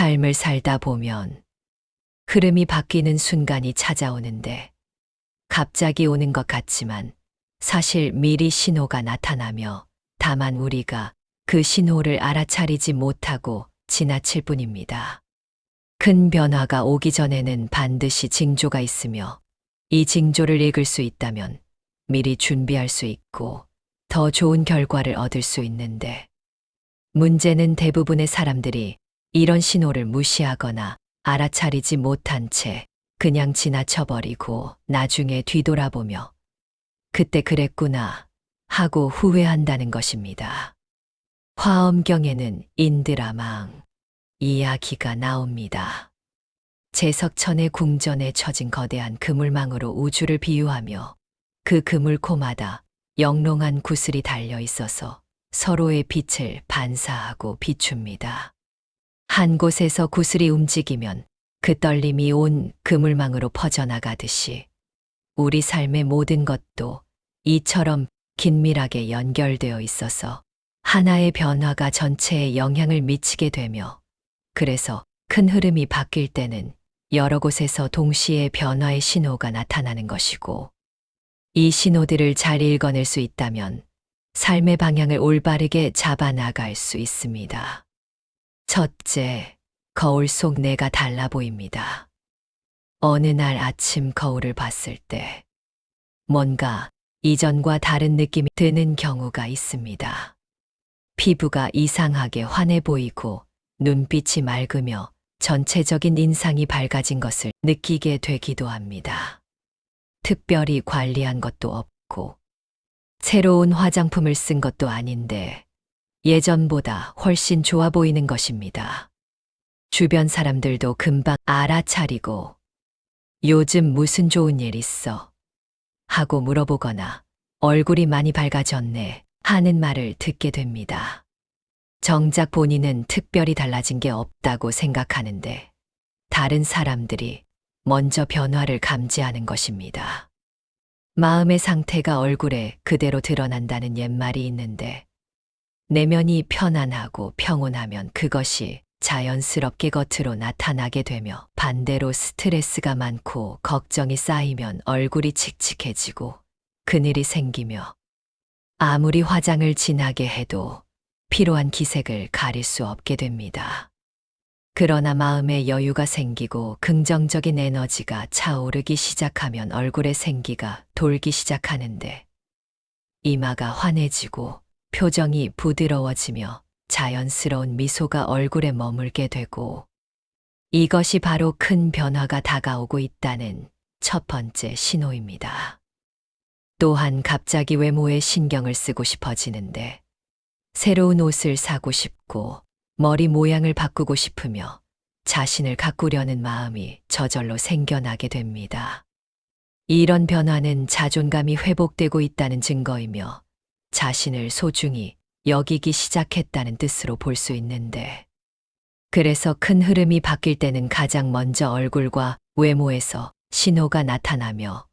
삶을 살다 보면 흐름이 바뀌는 순간이 찾아오는데 갑자기 오는 것 같지만 사실 미리 신호가 나타나며 다만 우리가 그 신호를 알아차리지 못하고 지나칠 뿐입니다. 큰 변화가 오기 전에는 반드시 징조가 있으며 이 징조를 읽을 수 있다면 미리 준비할 수 있고 더 좋은 결과를 얻을 수 있는데 문제는 대부분의 사람들이 이런 신호를 무시하거나 알아차리지 못한 채 그냥 지나쳐버리고 나중에 뒤돌아보며 그때 그랬구나 하고 후회한다는 것입니다. 화엄경에는 인드라망 이야기가 나옵니다. 제석천의 궁전에 처진 거대한 그물망으로 우주를 비유하며 그 그물코마다 영롱한 구슬이 달려 있어서 서로의 빛을 반사하고 비춥니다. 한 곳에서 구슬이 움직이면 그 떨림이 온 그물망으로 퍼져나가듯이 우리 삶의 모든 것도 이처럼 긴밀하게 연결되어 있어서 하나의 변화가 전체에 영향을 미치게 되며 그래서 큰 흐름이 바뀔 때는 여러 곳에서 동시에 변화의 신호가 나타나는 것이고 이 신호들을 잘 읽어낼 수 있다면 삶의 방향을 올바르게 잡아나갈 수 있습니다. 첫째, 거울 속 내가 달라 보입니다. 어느 날 아침 거울을 봤을 때 뭔가 이전과 다른 느낌이 드는 경우가 있습니다. 피부가 이상하게 환해 보이고 눈빛이 맑으며 전체적인 인상이 밝아진 것을 느끼게 되기도 합니다. 특별히 관리한 것도 없고 새로운 화장품을 쓴 것도 아닌데 예전보다 훨씬 좋아 보이는 것입니다. 주변 사람들도 금방 알아차리고 요즘 무슨 좋은 일 있어? 하고 물어보거나 얼굴이 많이 밝아졌네 하는 말을 듣게 됩니다. 정작 본인은 특별히 달라진 게 없다고 생각하는데 다른 사람들이 먼저 변화를 감지하는 것입니다. 마음의 상태가 얼굴에 그대로 드러난다는 옛말이 있는데 내면이 편안하고 평온하면 그것이 자연스럽게 겉으로 나타나게 되며 반대로 스트레스가 많고 걱정이 쌓이면 얼굴이 칙칙해지고 그늘이 생기며 아무리 화장을 진하게 해도 피로한 기색을 가릴 수 없게 됩니다. 그러나 마음에 여유가 생기고 긍정적인 에너지가 차오르기 시작하면 얼굴의 생기가 돌기 시작하는데 이마가 환해지고 표정이 부드러워지며 자연스러운 미소가 얼굴에 머물게 되고 이것이 바로 큰 변화가 다가오고 있다는 첫 번째 신호입니다. 또한 갑자기 외모에 신경을 쓰고 싶어지는데 새로운 옷을 사고 싶고 머리 모양을 바꾸고 싶으며 자신을 가꾸려는 마음이 저절로 생겨나게 됩니다. 이런 변화는 자존감이 회복되고 있다는 증거이며 자신을 소중히 여기기 시작했다는 뜻으로 볼 수 있는데 그래서 큰 흐름이 바뀔 때는 가장 먼저 얼굴과 외모에서 신호가 나타나며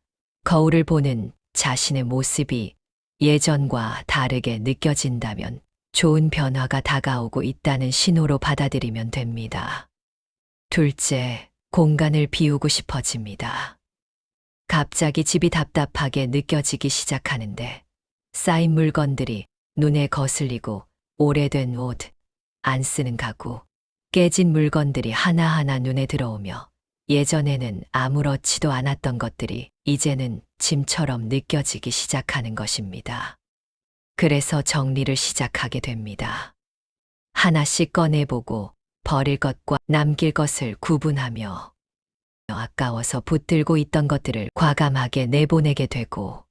거울을 보는 자신의 모습이 예전과 다르게 느껴진다면 좋은 변화가 다가오고 있다는 신호로 받아들이면 됩니다. 둘째, 공간을 비우고 싶어집니다. 갑자기 집이 답답하게 느껴지기 시작하는데 쌓인 물건들이 눈에 거슬리고 오래된 옷, 안 쓰는 가구, 깨진 물건들이 하나하나 눈에 들어오며 예전에는 아무렇지도 않았던 것들이 이제는 짐처럼 느껴지기 시작하는 것입니다. 그래서 정리를 시작하게 됩니다. 하나씩 꺼내보고 버릴 것과 남길 것을 구분하며 아까워서 붙들고 있던 것들을 과감하게 내보내게 되고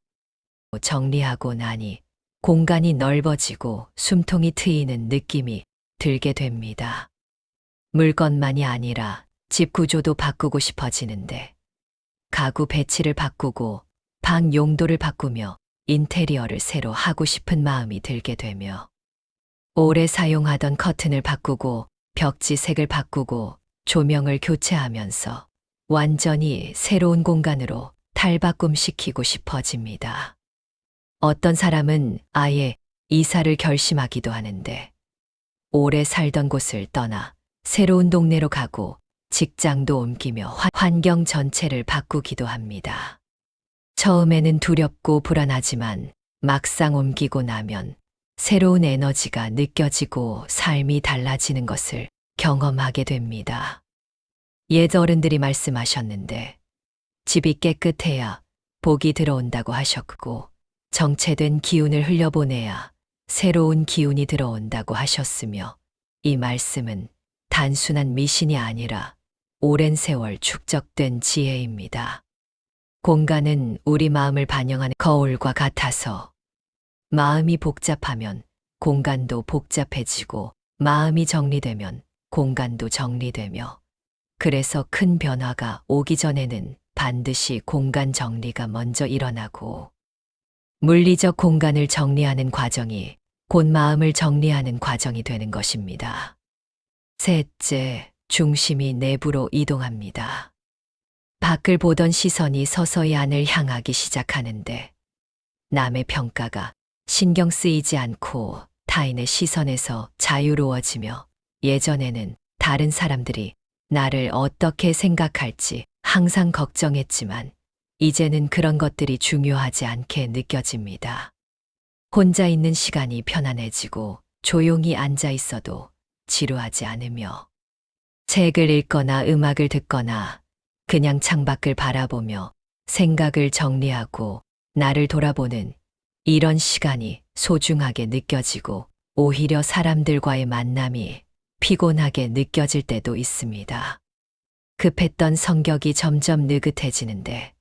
정리하고 나니 공간이 넓어지고 숨통이 트이는 느낌이 들게 됩니다. 물건만이 아니라 집 구조도 바꾸고 싶어지는데 가구 배치를 바꾸고 방 용도를 바꾸며 인테리어를 새로 하고 싶은 마음이 들게 되며 오래 사용하던 커튼을 바꾸고 벽지 색을 바꾸고 조명을 교체하면서 완전히 새로운 공간으로 탈바꿈시키고 싶어집니다. 어떤 사람은 아예 이사를 결심하기도 하는데 오래 살던 곳을 떠나 새로운 동네로 가고 직장도 옮기며 환경 전체를 바꾸기도 합니다. 처음에는 두렵고 불안하지만 막상 옮기고 나면 새로운 에너지가 느껴지고 삶이 달라지는 것을 경험하게 됩니다. 옛 어른들이 말씀하셨는데 집이 깨끗해야 복이 들어온다고 하셨고 정체된 기운을 흘려보내야 새로운 기운이 들어온다고 하셨으며 이 말씀은 단순한 미신이 아니라 오랜 세월 축적된 지혜입니다. 공간은 우리 마음을 반영하는 거울과 같아서 마음이 복잡하면 공간도 복잡해지고 마음이 정리되면 공간도 정리되며 그래서 큰 변화가 오기 전에는 반드시 공간 정리가 먼저 일어나고 물리적 공간을 정리하는 과정이 곧 마음을 정리하는 과정이 되는 것입니다. 셋째, 중심이 내부로 이동합니다. 밖을 보던 시선이 서서히 안을 향하기 시작하는데 남의 평가가 신경 쓰이지 않고 타인의 시선에서 자유로워지며 예전에는 다른 사람들이 나를 어떻게 생각할지 항상 걱정했지만 이제는 그런 것들이 중요하지 않게 느껴집니다. 혼자 있는 시간이 편안해지고 조용히 앉아 있어도 지루하지 않으며 책을 읽거나 음악을 듣거나 그냥 창밖을 바라보며 생각을 정리하고 나를 돌아보는 이런 시간이 소중하게 느껴지고 오히려 사람들과의 만남이 피곤하게 느껴질 때도 있습니다. 급했던 성격이 점점 느긋해지는데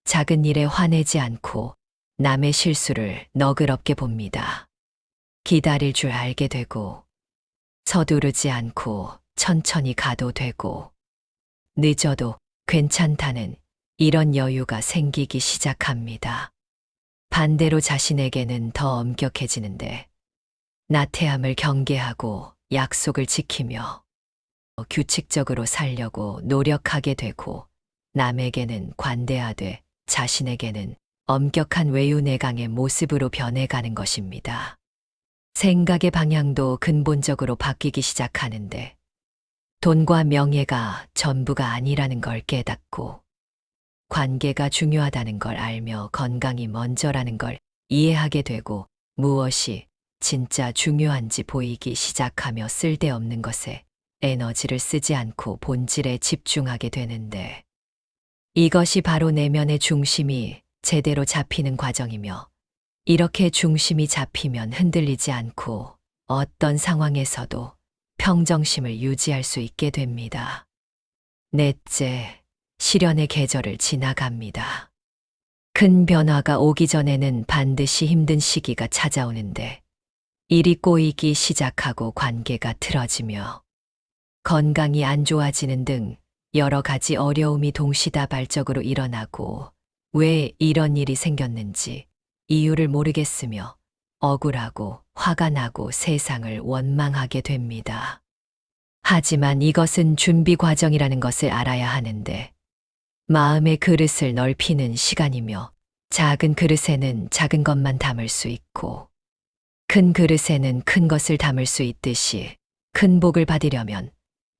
작은 일에 화내지 않고 남의 실수를 너그럽게 봅니다. 기다릴 줄 알게 되고 서두르지 않고 천천히 가도 되고 늦어도 괜찮다는 이런 여유가 생기기 시작합니다. 반대로 자신에게는 더 엄격해지는데 나태함을 경계하고 약속을 지키며 규칙적으로 살려고 노력하게 되고 남에게는 관대하되 자신에게는 엄격한 외유내강의 모습으로 변해가는 것입니다. 생각의 방향도 근본적으로 바뀌기 시작하는데 돈과 명예가 전부가 아니라는 걸 깨닫고 관계가 중요하다는 걸 알며 건강이 먼저라는 걸 이해하게 되고 무엇이 진짜 중요한지 보이기 시작하며 쓸데없는 것에 에너지를 쓰지 않고 본질에 집중하게 되는데 이것이 바로 내면의 중심이 제대로 잡히는 과정이며 이렇게 중심이 잡히면 흔들리지 않고 어떤 상황에서도 평정심을 유지할 수 있게 됩니다. 넷째, 시련의 계절을 지나갑니다. 큰 변화가 오기 전에는 반드시 힘든 시기가 찾아오는데 일이 꼬이기 시작하고 관계가 틀어지며 건강이 안 좋아지는 등 여러 가지 어려움이 동시다발적으로 일어나고 왜 이런 일이 생겼는지 이유를 모르겠으며 억울하고 화가 나고 세상을 원망하게 됩니다. 하지만 이것은 준비 과정이라는 것을 알아야 하는데 마음의 그릇을 넓히는 시간이며 작은 그릇에는 작은 것만 담을 수 있고 큰 그릇에는 큰 것을 담을 수 있듯이 큰 복을 받으려면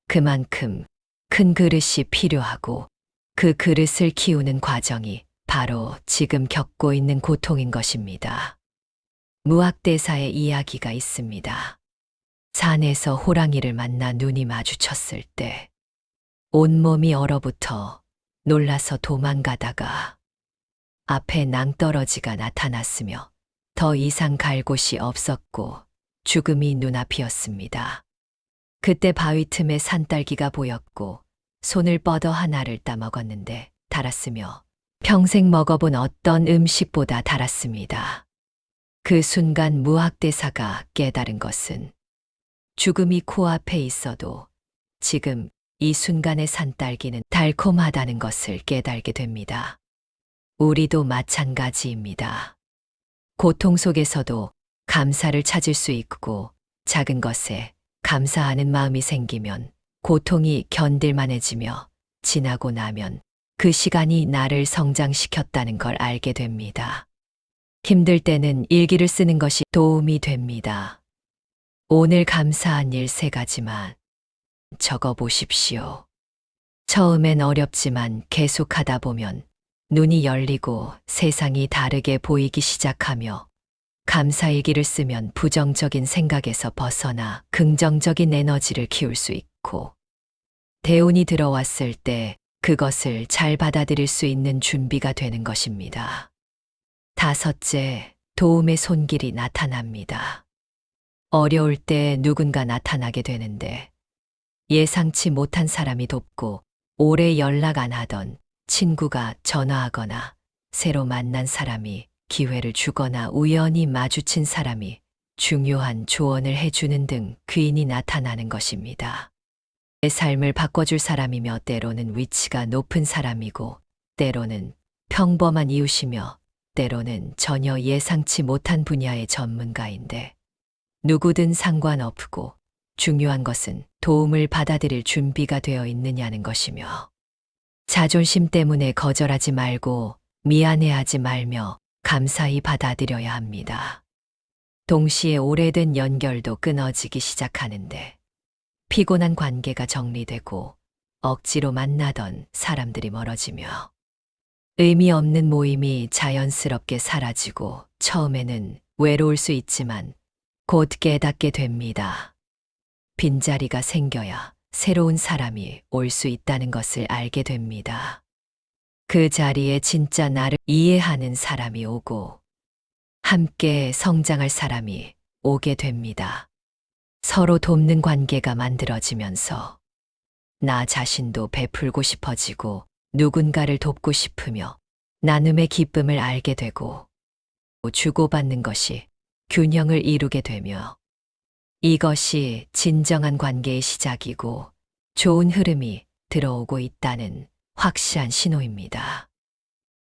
그만큼 큰 그릇이 필요하고 그 그릇을 키우는 과정이 바로 지금 겪고 있는 고통인 것입니다. 무학대사의 이야기가 있습니다. 산에서 호랑이를 만나 눈이 마주쳤을 때 온몸이 얼어붙어 놀라서 도망가다가 앞에 낭떠러지가 나타났으며 더 이상 갈 곳이 없었고 죽음이 눈앞이었습니다. 그때 바위 틈에 산딸기가 보였고 손을 뻗어 하나를 따먹었는데 달았으며 평생 먹어본 어떤 음식보다 달았습니다. 그 순간 무학대사가 깨달은 것은 죽음이 코앞에 있어도 지금 이 순간의 산딸기는 달콤하다는 것을 깨달게 됩니다. 우리도 마찬가지입니다. 고통 속에서도 감사를 찾을 수 있고 작은 것에 감사하는 마음이 생기면 고통이 견딜만해지며 지나고 나면 그 시간이 나를 성장시켰다는 걸 알게 됩니다. 힘들 때는 일기를 쓰는 것이 도움이 됩니다. 오늘 감사한 일 3가지만 적어 보십시오. 처음엔 어렵지만 계속하다 보면 눈이 열리고 세상이 다르게 보이기 시작하며 감사일기를 쓰면 부정적인 생각에서 벗어나 긍정적인 에너지를 키울 수 있고 대운이 들어왔을 때 그것을 잘 받아들일 수 있는 준비가 되는 것입니다. 다섯째, 도움의 손길이 나타납니다. 어려울 때 누군가 나타나게 되는데 예상치 못한 사람이 돕고 오래 연락 안 하던 친구가 전화하거나 새로 만난 사람이 기회를 주거나 우연히 마주친 사람이 중요한 조언을 해주는 등 귀인이 나타나는 것입니다. 내 삶을 바꿔줄 사람이며 때로는 위치가 높은 사람이고 때로는 평범한 이웃이며 때로는 전혀 예상치 못한 분야의 전문가인데 누구든 상관없고 중요한 것은 도움을 받아들일 준비가 되어 있느냐는 것이며 자존심 때문에 거절하지 말고 미안해하지 말며 감사히 받아들여야 합니다. 동시에 오래된 연결도 끊어지기 시작하는데 피곤한 관계가 정리되고 억지로 만나던 사람들이 멀어지며 의미 없는 모임이 자연스럽게 사라지고 처음에는 외로울 수 있지만 곧 깨닫게 됩니다. 빈자리가 생겨야 새로운 사람이 올 수 있다는 것을 알게 됩니다. 그 자리에 진짜 나를 이해하는 사람이 오고 함께 성장할 사람이 오게 됩니다. 서로 돕는 관계가 만들어지면서 나 자신도 베풀고 싶어지고 누군가를 돕고 싶으며 나눔의 기쁨을 알게 되고 주고받는 것이 균형을 이루게 되며 이것이 진정한 관계의 시작이고 좋은 흐름이 들어오고 있다는 확실한 신호입니다.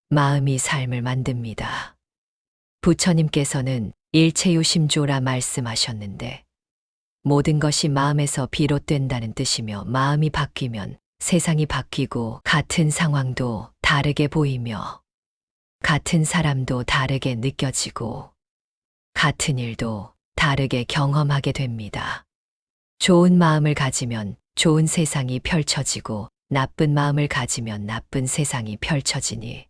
마음이 삶을 만듭니다. 부처님께서는 일체유심조라 말씀하셨는데 모든 것이 마음에서 비롯된다는 뜻이며 마음이 바뀌면 세상이 바뀌고 같은 상황도 다르게 보이며 같은 사람도 다르게 느껴지고 같은 일도 다르게 경험하게 됩니다. 좋은 마음을 가지면 좋은 세상이 펼쳐지고 나쁜 마음을 가지면 나쁜 세상이 펼쳐지니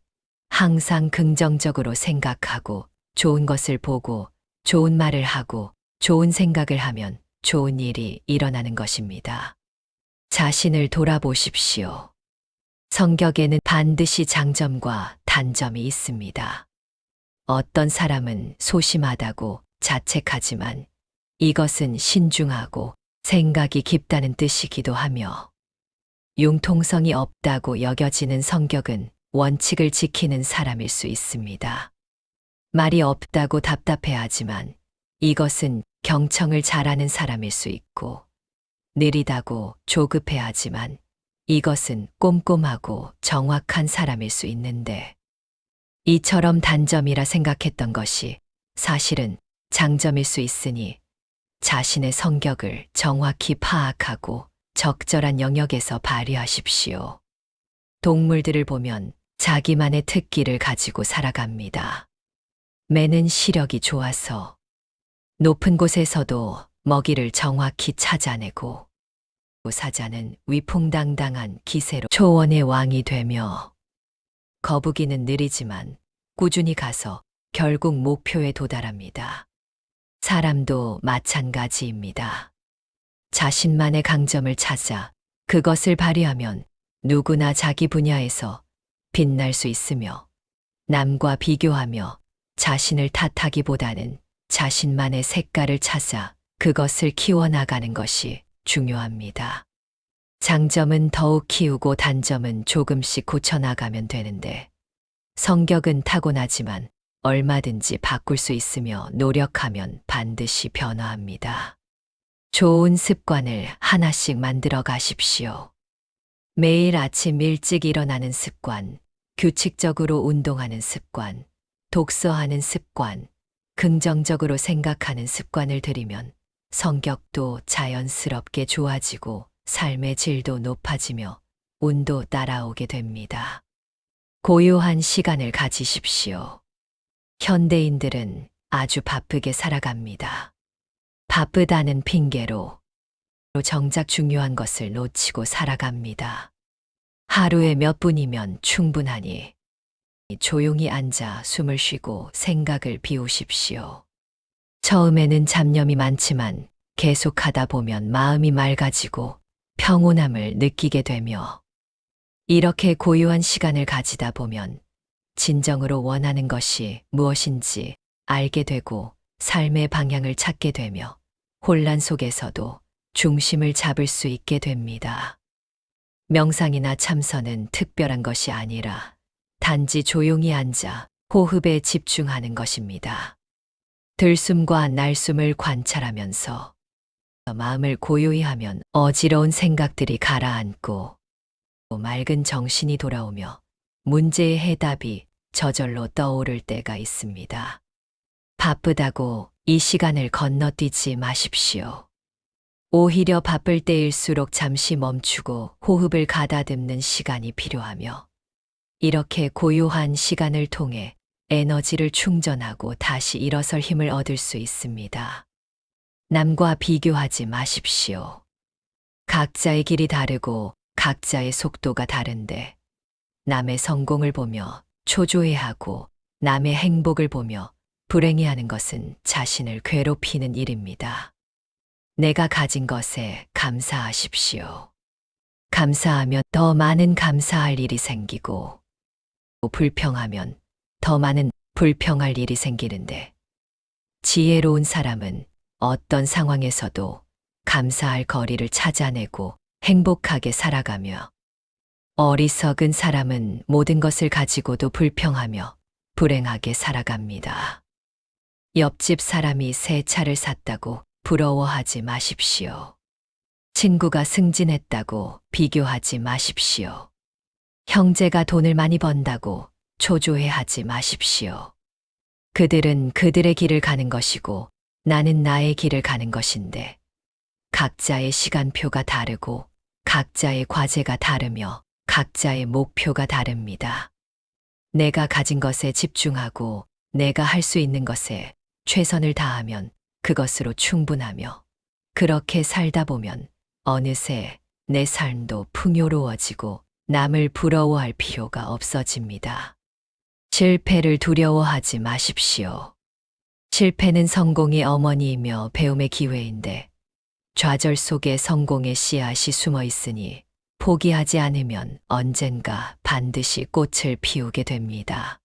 항상 긍정적으로 생각하고 좋은 것을 보고 좋은 말을 하고 좋은 생각을 하면 좋은 일이 일어나는 것입니다. 자신을 돌아보십시오. 성격에는 반드시 장점과 단점이 있습니다. 어떤 사람은 소심하다고 자책하지만 이것은 신중하고 생각이 깊다는 뜻이기도 하며 융통성이 없다고 여겨지는 성격은 원칙을 지키는 사람일 수 있습니다. 말이 없다고 답답해하지만 이것은 경청을 잘하는 사람일 수 있고 느리다고 조급해하지만 이것은 꼼꼼하고 정확한 사람일 수 있는데 이처럼 단점이라 생각했던 것이 사실은 장점일 수 있으니 자신의 성격을 정확히 파악하고 적절한 영역에서 발휘하십시오. 동물들을 보면 자기만의 특기를 가지고 살아갑니다. 매는 시력이 좋아서 높은 곳에서도 먹이를 정확히 찾아내고 사자는 위풍당당한 기세로 초원의 왕이 되며 거북이는 느리지만 꾸준히 가서 결국 목표에 도달합니다. 사람도 마찬가지입니다. 자신만의 강점을 찾아 그것을 발휘하면 누구나 자기 분야에서 빛날 수 있으며 남과 비교하며 자신을 탓하기보다는 자신만의 색깔을 찾아 그것을 키워나가는 것이 중요합니다. 장점은 더욱 키우고 단점은 조금씩 고쳐나가면 되는데 성격은 타고나지만 얼마든지 바꿀 수 있으며 노력하면 반드시 변화합니다. 좋은 습관을 하나씩 만들어 가십시오. 매일 아침 일찍 일어나는 습관, 규칙적으로 운동하는 습관, 독서하는 습관, 긍정적으로 생각하는 습관을 들이면 성격도 자연스럽게 좋아지고 삶의 질도 높아지며 운도 따라오게 됩니다. 고요한 시간을 가지십시오. 현대인들은 아주 바쁘게 살아갑니다. 바쁘다는 핑계로 정작 중요한 것을 놓치고 살아갑니다. 하루에 몇 분이면 충분하니 조용히 앉아 숨을 쉬고 생각을 비우십시오. 처음에는 잡념이 많지만 계속하다 보면 마음이 맑아지고 평온함을 느끼게 되며 이렇게 고요한 시간을 가지다 보면 진정으로 원하는 것이 무엇인지 알게 되고 삶의 방향을 찾게 되며 혼란 속에서도 중심을 잡을 수 있게 됩니다. 명상이나 참선은 특별한 것이 아니라 단지 조용히 앉아 호흡에 집중하는 것입니다. 들숨과 날숨을 관찰하면서 마음을 고요히 하면 어지러운 생각들이 가라앉고 맑은 정신이 돌아오며 문제의 해답이 저절로 떠오를 때가 있습니다. 바쁘다고 이 시간을 건너뛰지 마십시오. 오히려 바쁠 때일수록 잠시 멈추고 호흡을 가다듬는 시간이 필요하며 이렇게 고요한 시간을 통해 에너지를 충전하고 다시 일어설 힘을 얻을 수 있습니다. 남과 비교하지 마십시오. 각자의 길이 다르고 각자의 속도가 다른데 남의 성공을 보며 초조해하고 남의 행복을 보며 불행해하는 것은 자신을 괴롭히는 일입니다. 내가 가진 것에 감사하십시오. 감사하면 더 많은 감사할 일이 생기고 불평하면 더 많은 불평할 일이 생기는데 지혜로운 사람은 어떤 상황에서도 감사할 거리를 찾아내고 행복하게 살아가며 어리석은 사람은 모든 것을 가지고도 불평하며 불행하게 살아갑니다. 옆집 사람이 새 차를 샀다고 부러워하지 마십시오. 친구가 승진했다고 비교하지 마십시오. 형제가 돈을 많이 번다고 초조해하지 마십시오. 그들은 그들의 길을 가는 것이고 나는 나의 길을 가는 것인데 각자의 시간표가 다르고 각자의 과제가 다르며 각자의 목표가 다릅니다. 내가 가진 것에 집중하고 내가 할 수 있는 것에 최선을 다하면 그것으로 충분하며 그렇게 살다 보면 어느새 내 삶도 풍요로워지고 남을 부러워할 필요가 없어집니다. 실패를 두려워하지 마십시오. 실패는 성공의 어머니이며 배움의 기회인데 좌절 속에 성공의 씨앗이 숨어 있으니 포기하지 않으면 언젠가 반드시 꽃을 피우게 됩니다.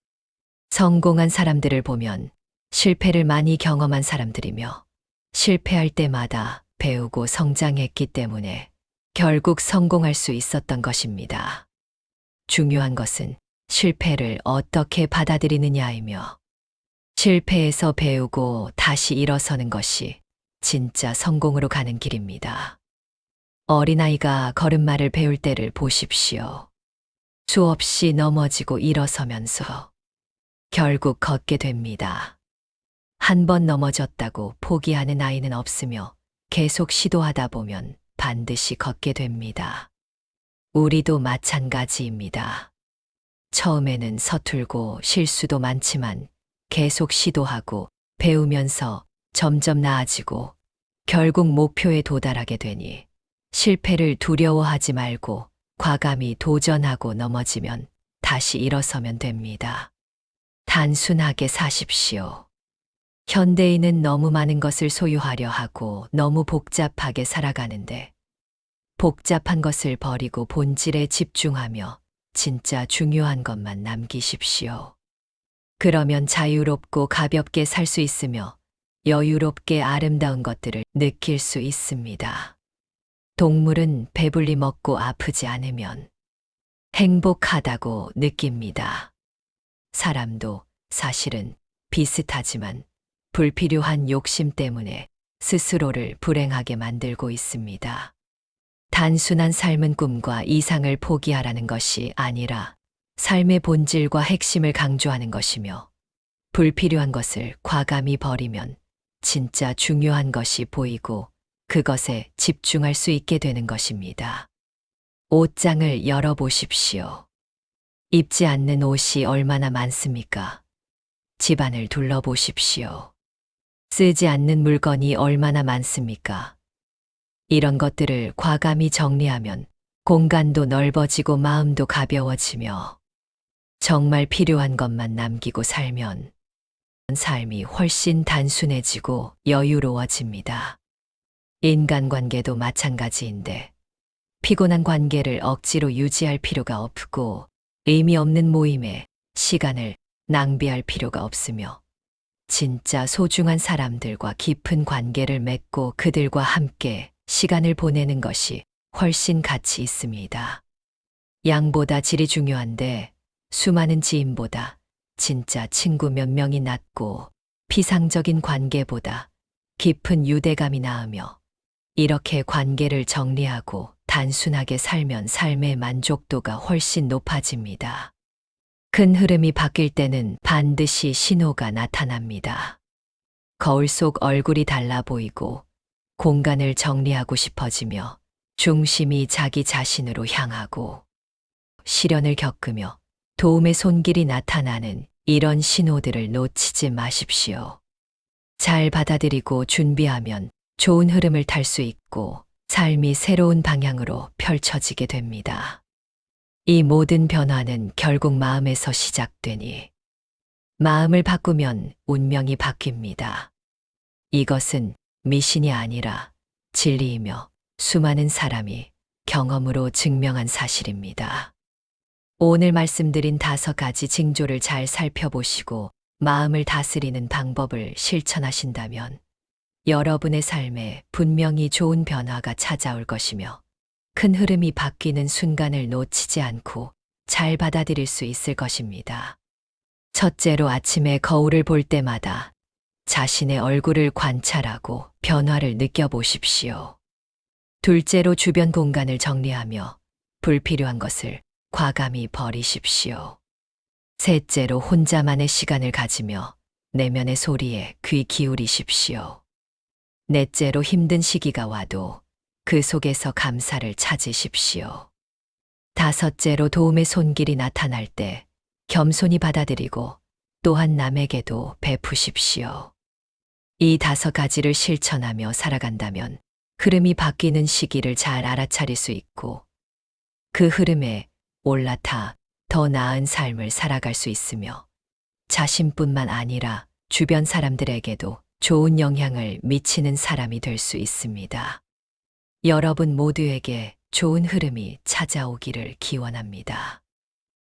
성공한 사람들을 보면 실패를 많이 경험한 사람들이며 실패할 때마다 배우고 성장했기 때문에 결국 성공할 수 있었던 것입니다. 중요한 것은 실패를 어떻게 받아들이느냐이며 실패에서 배우고 다시 일어서는 것이 진짜 성공으로 가는 길입니다. 어린아이가 걸음마를 배울 때를 보십시오. 수없이 넘어지고 일어서면서 결국 걷게 됩니다. 한 번 넘어졌다고 포기하는 아이는 없으며 계속 시도하다 보면 반드시 걷게 됩니다. 우리도 마찬가지입니다. 처음에는 서툴고 실수도 많지만 계속 시도하고 배우면서 점점 나아지고 결국 목표에 도달하게 되니 실패를 두려워하지 말고 과감히 도전하고 넘어지면 다시 일어서면 됩니다. 단순하게 사십시오. 현대인은 너무 많은 것을 소유하려 하고 너무 복잡하게 살아가는데 복잡한 것을 버리고 본질에 집중하며 진짜 중요한 것만 남기십시오. 그러면 자유롭고 가볍게 살 수 있으며 여유롭게 아름다운 것들을 느낄 수 있습니다. 동물은 배불리 먹고 아프지 않으면 행복하다고 느낍니다. 사람도 사실은 비슷하지만 불필요한 욕심 때문에 스스로를 불행하게 만들고 있습니다. 단순한 삶은 꿈과 이상을 포기하라는 것이 아니라 삶의 본질과 핵심을 강조하는 것이며 불필요한 것을 과감히 버리면 진짜 중요한 것이 보이고 그것에 집중할 수 있게 되는 것입니다. 옷장을 열어보십시오. 입지 않는 옷이 얼마나 많습니까? 집안을 둘러보십시오. 쓰지 않는 물건이 얼마나 많습니까? 이런 것들을 과감히 정리하면 공간도 넓어지고 마음도 가벼워지며 정말 필요한 것만 남기고 살면 삶이 훨씬 단순해지고 여유로워집니다. 인간관계도 마찬가지인데 피곤한 관계를 억지로 유지할 필요가 없고 의미 없는 모임에 시간을 낭비할 필요가 없으며 진짜 소중한 사람들과 깊은 관계를 맺고 그들과 함께 시간을 보내는 것이 훨씬 가치 있습니다. 양보다 질이 중요한데 수많은 지인보다 진짜 친구 몇 명이 낫고 피상적인 관계보다 깊은 유대감이 나으며 이렇게 관계를 정리하고 단순하게 살면 삶의 만족도가 훨씬 높아집니다. 큰 흐름이 바뀔 때는 반드시 신호가 나타납니다. 거울 속 얼굴이 달라 보이고 공간을 정리하고 싶어지며 중심이 자기 자신으로 향하고 시련을 겪으며 도움의 손길이 나타나는 이런 신호들을 놓치지 마십시오. 잘 받아들이고 준비하면 좋은 흐름을 탈 수 있고 삶이 새로운 방향으로 펼쳐지게 됩니다. 이 모든 변화는 결국 마음에서 시작되니 마음을 바꾸면 운명이 바뀝니다. 이것은 미신이 아니라 진리이며 수많은 사람이 경험으로 증명한 사실입니다. 오늘 말씀드린 5가지 징조를 잘 살펴보시고 마음을 다스리는 방법을 실천하신다면 여러분의 삶에 분명히 좋은 변화가 찾아올 것이며 큰 흐름이 바뀌는 순간을 놓치지 않고 잘 받아들일 수 있을 것입니다. 첫째로 아침에 거울을 볼 때마다 자신의 얼굴을 관찰하고 변화를 느껴보십시오. 둘째로 주변 공간을 정리하며 불필요한 것을 과감히 버리십시오. 셋째로 혼자만의 시간을 가지며 내면의 소리에 귀 기울이십시오. 넷째로 힘든 시기가 와도 그 속에서 감사를 찾으십시오. 다섯째로 도움의 손길이 나타날 때 겸손히 받아들이고 또한 남에게도 베푸십시오. 이 5가지를 실천하며 살아간다면 흐름이 바뀌는 시기를 잘 알아차릴 수 있고 그 흐름에 올라타 더 나은 삶을 살아갈 수 있으며 자신뿐만 아니라 주변 사람들에게도 좋은 영향을 미치는 사람이 될 수 있습니다. 여러분 모두에게 좋은 흐름이 찾아오기를 기원합니다.